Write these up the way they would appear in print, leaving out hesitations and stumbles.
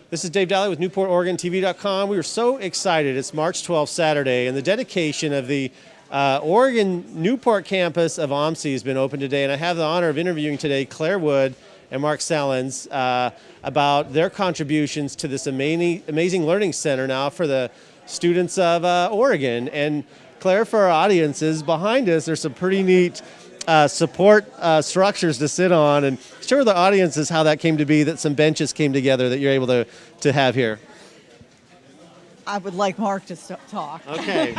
This is Dave Daly with NewportOregonTV.com. We were so excited. It's March 12th, Saturday, and the dedication of the Oregon Newport campus of OMSI has been opened today. And I have the honor of interviewing today Saelwood and Mark Salins about their contributions to this amazing learning center now for the students of Oregon. And Claire, for our audiences behind us, there's some pretty neat support structures to sit on, and share with the audiences how that came to be, that some benches came together that you're able to have here. I would like Mark to talk. Okay.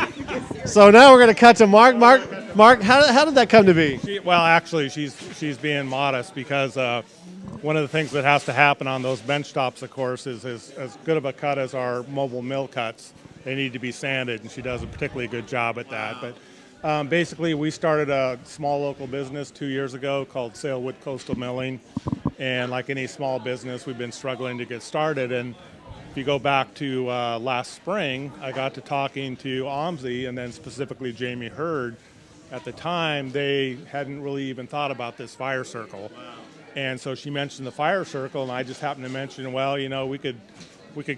So now we're going to cut to Mark. Mark, how did that come to be? Well, actually, she's being modest because one of the things that has to happen on those bench tops, of course, is as good of a cut as our mobile mill cuts. They need to be sanded, and she does a particularly good job at that. But basically, we started a small local business 2 years ago called Saelwood Coastal Milling, and like any small business, we've been struggling to get started. And if you go back to last spring, I got to talking to OMSI and then specifically Jamie Hurd. At the time, they hadn't really even thought about this fire circle. Wow. And so she mentioned the fire circle, and I just happened to mention, well, you know, we could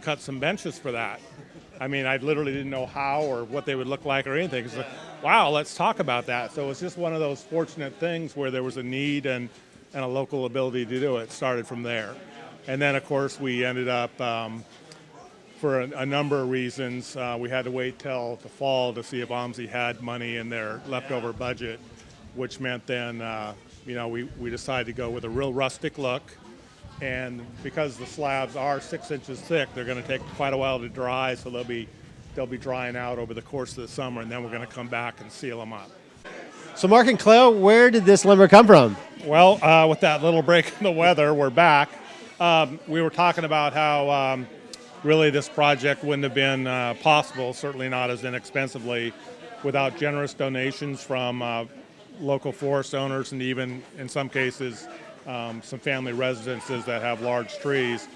cut some benches for that. I mean, I literally didn't know how or what they would look like or anything. It's like, wow, let's talk about that. So it's just one of those fortunate things where there was a need and a local ability to do it. Started from there. And then, of course, we ended up, for a number of reasons, we had to wait till the fall to see if OMSI had money in their leftover budget, which meant then, we decided to go with a real rustic look. And because the slabs are 6 inches thick, they're going to take quite a while to dry, so they'll be drying out over the course of the summer, and then we're going to come back and seal them up. So Mark and Claire, where did this lumber come from? Well, with that little break in the weather, we're back. We were talking about how really this project wouldn't have been possible, certainly not as inexpensively, without generous donations from local forest owners and even, in some cases, some family residences that have large trees.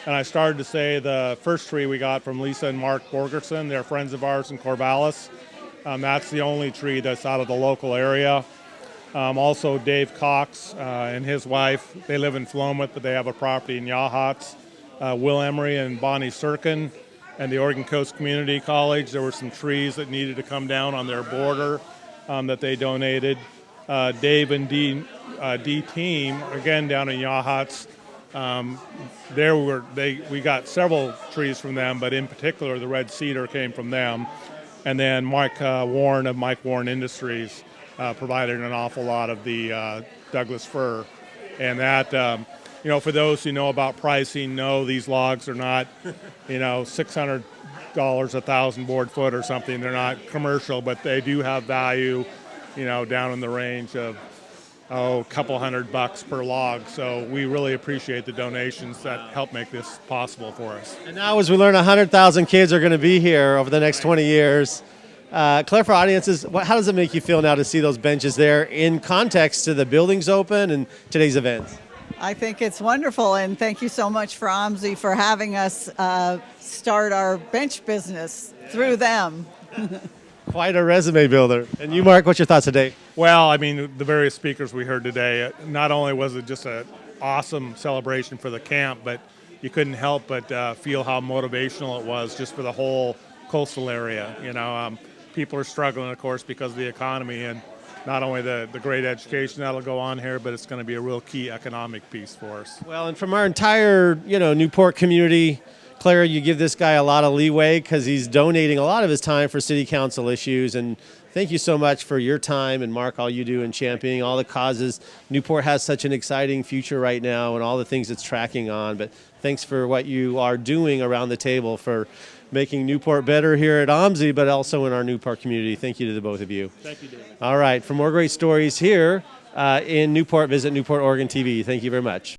And I started to say the first tree we got from Lisa and Mark Borgerson. They're friends of ours in Corvallis. That's the only tree that's out of the local area. Also Dave Cox and his wife, they live in Philomath, but they have a property in Yachats. Will Emery and Bonnie Sirkin and the Oregon Coast Community College. There were some trees that needed to come down on their border that they donated. Dave and D team, again down in Yachats, we got several trees from them, but in particular the red cedar came from them. And then Mike Warren of Mike Warren Industries provided an awful lot of the Douglas fir. And that, for those who know about pricing, know these logs are not, $600 a thousand board foot or something. They're not commercial, but they do have value, down in the range of, a couple $100 per log. So we really appreciate the donations that help make this possible for us. And now as we learn 100,000 kids are going to be here over the next 20 years, Claire, for audiences, how does it make you feel now to see those benches there in context to the buildings open and today's events? I think it's wonderful, and thank you so much for OMSI for having us start our bench business through them. Quite a resume builder. And you, Mark, what's your thoughts today? Well, I mean, the various speakers we heard today, not only was it just an awesome celebration for the camp, but you couldn't help but feel how motivational it was just for the whole coastal area. People are struggling, of course, because of the economy, and not only the great education that'll go on here, but it's going to be a real key economic piece for us. Well, and from our entire, Newport community, Claire, you give this guy a lot of leeway because he's donating a lot of his time for city council issues. And thank you so much for your time, and Mark, all you do in championing all the causes. Newport has such an exciting future right now and all the things it's tracking on. But thanks for what you are doing around the table for making Newport better here at OMSI, but also in our Newport community. Thank you to the both of you. Thank you, David. All right. For more great stories here in Newport, visit Newport Oregon TV. Thank you very much.